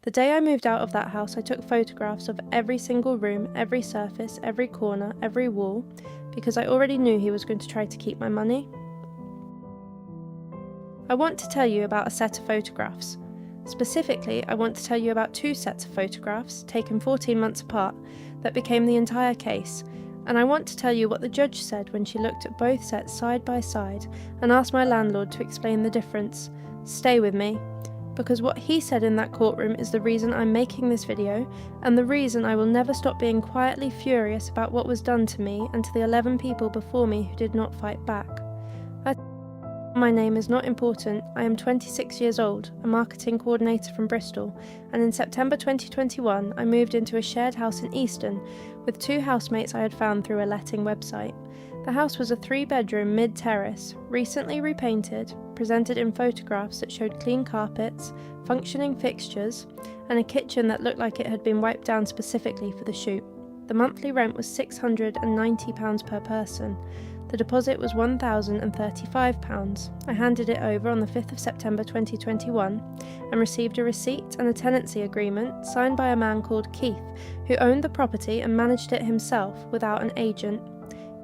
The day I moved out of that house, I took photographs of every single room, every surface, every corner, every wall, because I already knew he was going to try to keep my money. I want to tell you about a set of photographs. Specifically, I want to tell you about 2 sets of photographs, taken 14 months apart, that became the entire case, and I want to tell you what the judge said when she looked at both sets side by side and asked my landlord to explain the difference. Stay with me, because what he said in that courtroom is the reason I'm making this video, and the reason I will never stop being quietly furious about what was done to me and to the 11 people before me who did not fight back. My name is not important. I am 26 years old, a marketing coordinator from Bristol, and in September 2021 I moved into a shared house in Easton with 2 housemates I had found through a letting website. The house was a 3-bedroom mid-terrace, recently repainted, presented in photographs that showed clean carpets, functioning fixtures, and a kitchen that looked like it had been wiped down specifically for the shoot. The monthly rent was £690 per person. The deposit was £1,035. I handed it over on the 5th of September 2021 and received a receipt and a tenancy agreement signed by a man called Keith, who owned the property and managed it himself without an agent.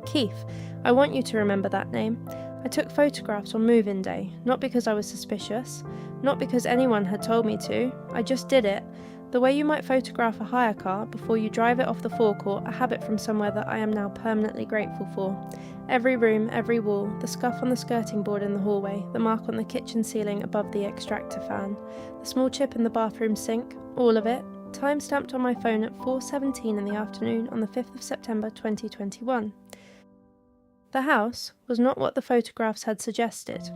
Keith, I want you to remember that name. I took photographs on move-in day, not because I was suspicious, not because anyone had told me to, I just did it. The way you might photograph a hire car before you drive it off the forecourt, a habit from somewhere that I am now permanently grateful for. Every room, every wall, the scuff on the skirting board in the hallway, the mark on the kitchen ceiling above the extractor fan, the small chip in the bathroom sink, all of it, time stamped on my phone at 4:17 in the afternoon on the 5th of September 2021. The house was not what the photographs had suggested.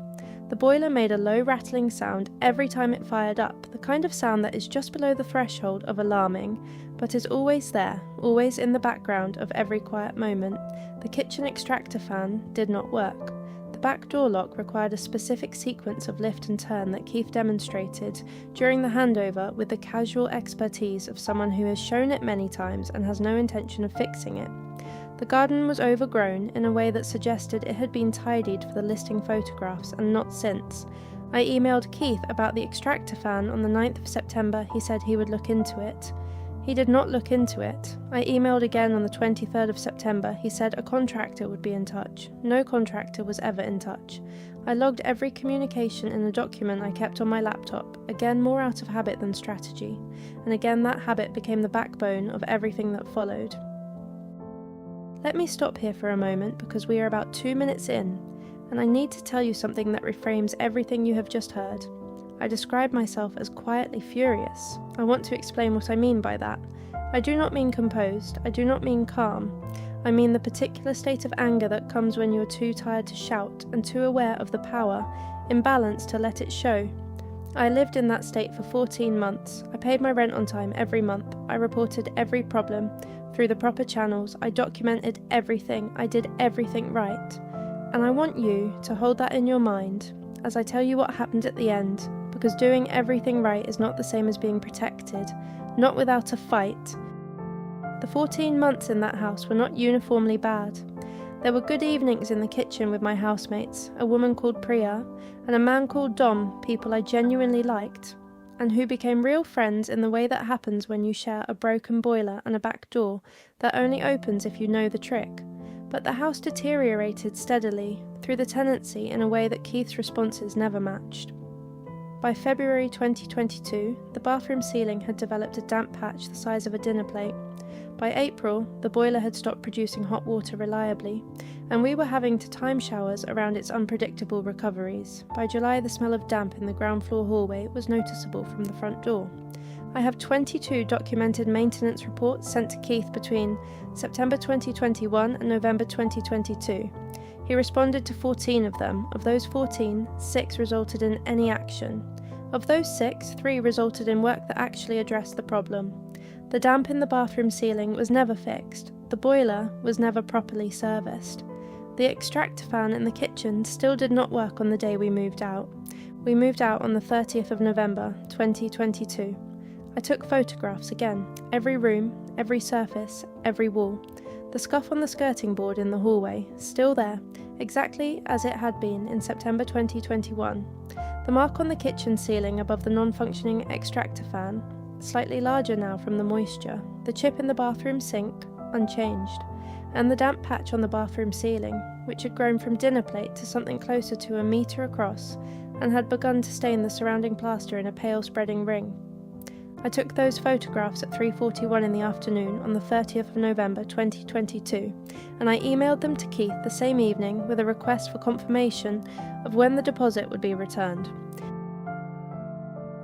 The boiler made a low rattling sound every time it fired up, the kind of sound that is just below the threshold of alarming, but is always there, always in the background of every quiet moment. The kitchen extractor fan did not work. The back door lock required a specific sequence of lift and turn that Keith demonstrated during the handover with the casual expertise of someone who has shown it many times and has no intention of fixing it. The garden was overgrown in a way that suggested it had been tidied for the listing photographs and not since. I emailed Keith about the extractor fan on the 9th of September. He said he would look into it. He did not look into it. I emailed again on the 23rd of September. He said a contractor would be in touch. No contractor was ever in touch. I logged every communication in a document I kept on my laptop, again more out of habit than strategy, and again that habit became the backbone of everything that followed. Let me stop here for a moment because we are about 2 minutes in, and I need to tell you something that reframes everything you have just heard. I describe myself as quietly furious. I want to explain what I mean by that. I do not mean composed, I do not mean calm. I mean the particular state of anger that comes when you are too tired to shout and too aware of the power, imbalance to let it show. I lived in that state for 14 months. I paid my rent on time every month. I reported every problem through the proper channels. I documented everything. I did everything right. And I want you to hold that in your mind as I tell you what happened at the end, because doing everything right is not the same as being protected, not without a fight. The 14 months in that house were not uniformly bad. There were good evenings in the kitchen with my housemates, a woman called Priya, and a man called Dom, people I genuinely liked, and who became real friends in the way that happens when you share a broken boiler and a back door that only opens if you know the trick. But the house deteriorated steadily through the tenancy in a way that Keith's responses never matched. By February 2022, the bathroom ceiling had developed a damp patch the size of a dinner plate. By April, the boiler had stopped producing hot water reliably, and we were having to time showers around its unpredictable recoveries. By July, the smell of damp in the ground floor hallway was noticeable from the front door. I have 22 documented maintenance reports sent to Keith between September 2021 and November 2022. He responded to 14 of them. Of those 14, 6 resulted in any action. Of those 6, 3 resulted in work that actually addressed the problem. The damp in the bathroom ceiling was never fixed. The boiler was never properly serviced. The extractor fan in the kitchen still did not work on the day we moved out. We moved out on the 30th of November, 2022. I took photographs again, every room, every surface, every wall. The scuff on the skirting board in the hallway, still there, exactly as it had been in September 2021. The mark on the kitchen ceiling above the non-functioning extractor fan, slightly larger now from the moisture, the chip in the bathroom sink, unchanged, and the damp patch on the bathroom ceiling, which had grown from dinner plate to something closer to 1 metre across and had begun to stain the surrounding plaster in a pale spreading ring. I took those photographs at 3:41 in the afternoon on the 30th of November 2022, and I emailed them to Keith the same evening with a request for confirmation of when the deposit would be returned.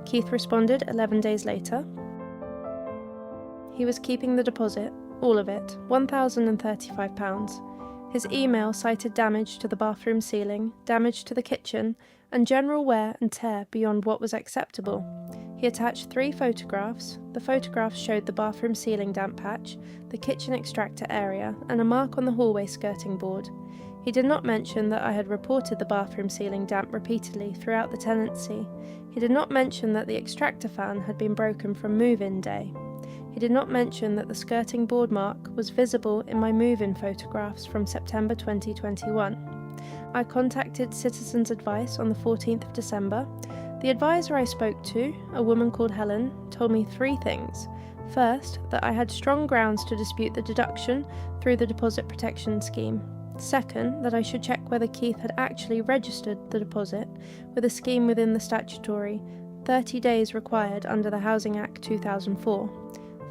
Keith responded 11 days later. He was keeping the deposit, all of it, £1,035. His email cited damage to the bathroom ceiling, damage to the kitchen, and general wear and tear beyond what was acceptable. He attached 3 photographs. The photographs showed the bathroom ceiling damp patch, the kitchen extractor area, and a mark on the hallway skirting board. He did not mention that I had reported the bathroom ceiling damp repeatedly throughout the tenancy. He did not mention that the extractor fan had been broken from move-in day. He did not mention that the skirting board mark was visible in my move-in photographs from September 2021. I contacted Citizens Advice on the 14th of December. The advisor I spoke to, a woman called Helen, told me 3 things. First, that I had strong grounds to dispute the deduction through the deposit protection scheme. Second, that I should check whether Keith had actually registered the deposit with a scheme within the statutory 30 days required under the Housing Act 2004.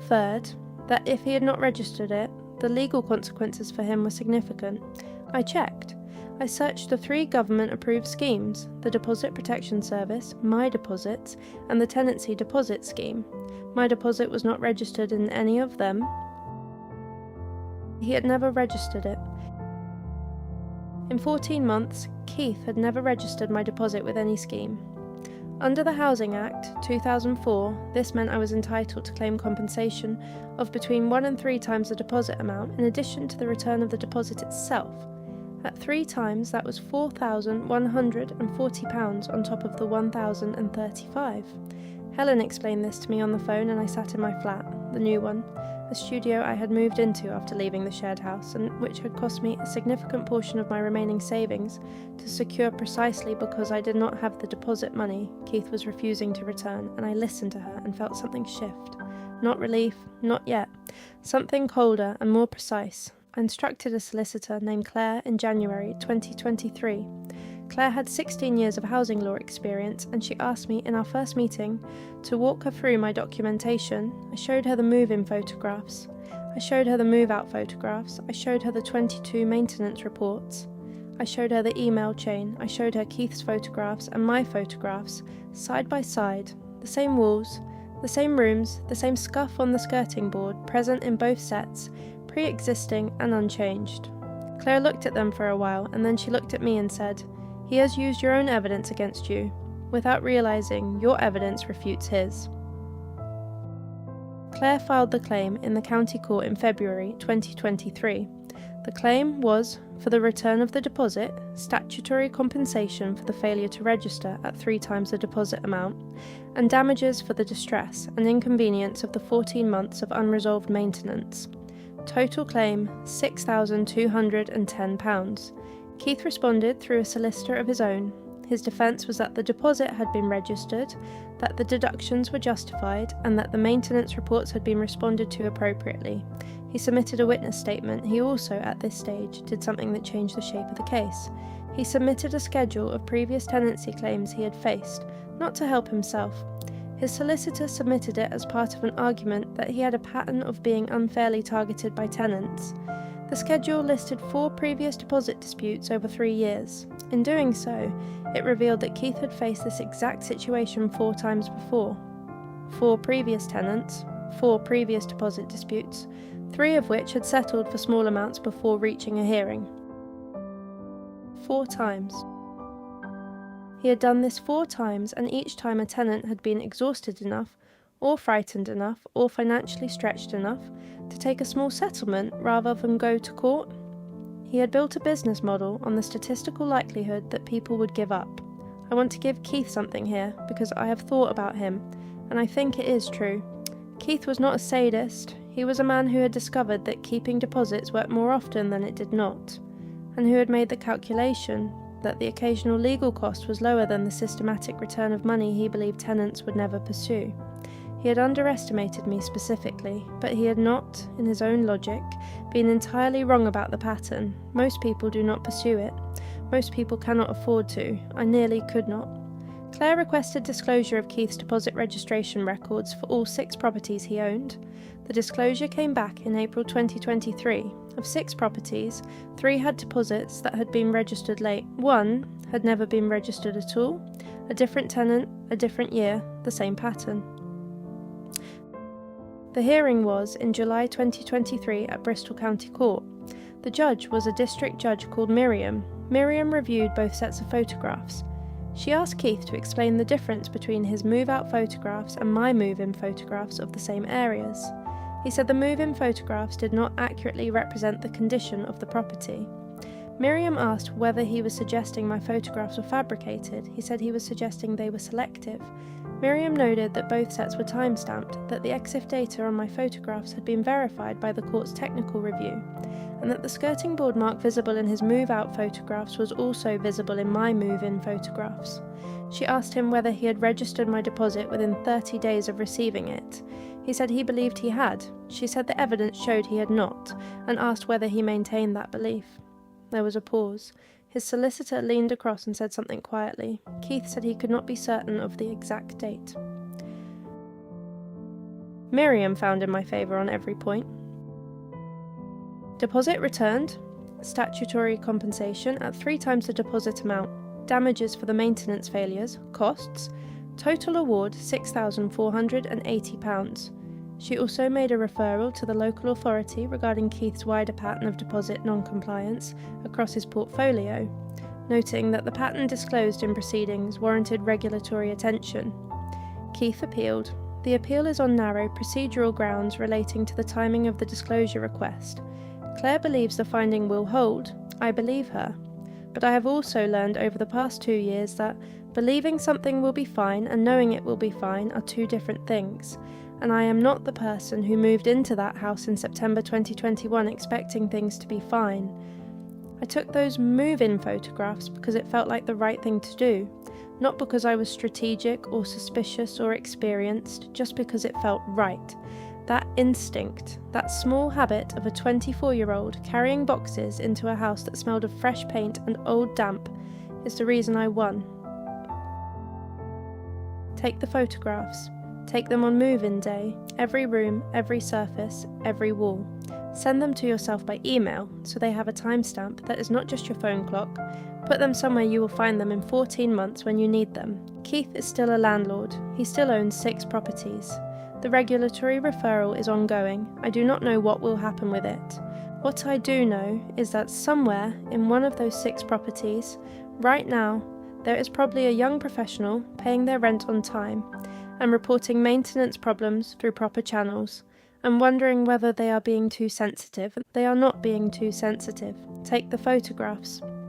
Third, that if he had not registered it, the legal consequences for him were significant. I checked. I searched the 3 government-approved schemes, the Deposit Protection Service, My Deposits, and the Tenancy Deposit Scheme. My deposit was not registered in any of them. He had never registered it. In 14 months, Keith had never registered my deposit with any scheme. Under the Housing Act 2004, this meant I was entitled to claim compensation of between 1 and 3 times the deposit amount in addition to the return of the deposit itself. At 3 times, that was £4,140 on top of the £1,035. Helen explained this to me on the phone, and I sat in my flat, the new one, a studio I had moved into after leaving the shared house, and which had cost me a significant portion of my remaining savings to secure precisely because I did not have the deposit money Keith was refusing to return, and I listened to her and felt something shift. Not relief, not yet. Something colder and more precise. I instructed a solicitor named Claire in January 2023. Claire had 16 years of housing law experience, and she asked me in our first meeting to walk her through my documentation. I showed her the move-in photographs. I showed her the move-out photographs. I showed her the 22 maintenance reports. I showed her the email chain. I showed her Keith's photographs and my photographs, side by side, the same walls, the same rooms, the same scuff on the skirting board, present in both sets, pre-existing and unchanged. Claire looked at them for a while, and then she looked at me and said, "He has used your own evidence against you, without realising your evidence refutes his." Claire filed the claim in the county court in February 2023. The claim was for the return of the deposit, statutory compensation for the failure to register at 3 times the deposit amount, and damages for the distress and inconvenience of the 14 months of unresolved maintenance. Total claim £6,210. Keith responded through a solicitor of his own. His defence was that the deposit had been registered, that the deductions were justified, and that the maintenance reports had been responded to appropriately. He submitted a witness statement. He also, at this stage, did something that changed the shape of the case. He submitted a schedule of previous tenancy claims he had faced, not to help himself. His solicitor submitted it as part of an argument that he had a pattern of being unfairly targeted by tenants. The schedule listed 4 previous deposit disputes over 3 years. In doing so, it revealed that Keith had faced this exact situation 4 times before. 4 previous tenants, 4 previous deposit disputes, 3 of which had settled for small amounts before reaching a hearing. 4 times. He had done this 4 times, and each time a tenant had been exhausted enough, or frightened enough, or financially stretched enough to take a small settlement rather than go to court. He had built a business model on the statistical likelihood that people would give up. I want to give Keith something here, because I have thought about him, and I think it is true. Keith was not a sadist. He was a man who had discovered that keeping deposits worked more often than it did not, and who had made the calculation that the occasional legal cost was lower than the systematic return of money he believed tenants would never pursue. He had underestimated me specifically, but he had not, in his own logic, been entirely wrong about the pattern. Most people do not pursue it. Most people cannot afford to. I nearly could not. Claire requested disclosure of Keith's deposit registration records for all 6 properties he owned. The disclosure came back in April 2023. Of 6 properties, 3 had deposits that had been registered late. 1 had never been registered at all. A different tenant, a different year, the same pattern. The hearing was in July 2023 at Bristol County Court. The judge was a district judge called Miriam. Miriam reviewed both sets of photographs. She asked Keith to explain the difference between his move-out photographs and my move-in photographs of the same areas. He said the move-in photographs did not accurately represent the condition of the property. Miriam asked whether he was suggesting my photographs were fabricated. He said he was suggesting they were selective. Miriam noted that both sets were time-stamped, that the EXIF data on my photographs had been verified by the court's technical review, and that the skirting board mark visible in his move-out photographs was also visible in my move-in photographs. She asked him whether he had registered my deposit within 30 days of receiving it. He said he believed he had. She said the evidence showed he had not, and asked whether he maintained that belief. There was a pause. His solicitor leaned across and said something quietly. Keith said he could not be certain of the exact date. Miriam found in my favour on every point. Deposit returned, statutory compensation at 3 times the deposit amount, damages for the maintenance failures, costs, total award £6,480. She also made a referral to the local authority regarding Keith's wider pattern of deposit non-compliance across his portfolio, noting that the pattern disclosed in proceedings warranted regulatory attention. Keith appealed. The appeal is on narrow procedural grounds relating to the timing of the disclosure request. Claire believes the finding will hold. I believe her. But I have also learned over the past 2 years that believing something will be fine and knowing it will be fine are 2 different things. And I am not the person who moved into that house in September 2021 expecting things to be fine. I took those move-in photographs because it felt like the right thing to do, not because I was strategic or suspicious or experienced, just because it felt right. That instinct, that small habit of a 24-year-old carrying boxes into a house that smelled of fresh paint and old damp, is the reason I won. Take the photographs. Take them on move-in day, every room, every surface, every wall. Send them to yourself by email, so they have a timestamp that is not just your phone clock. Put them somewhere you will find them in 14 months when you need them. Keith is still a landlord. He still owns 6 properties. The regulatory referral is ongoing. I do not know what will happen with it. What I do know is that somewhere in one of those 6 properties, right now, there is probably a young professional paying their rent on time and reporting maintenance problems through proper channels, and wondering whether they are being too sensitive. They are not being too sensitive. Take the photographs.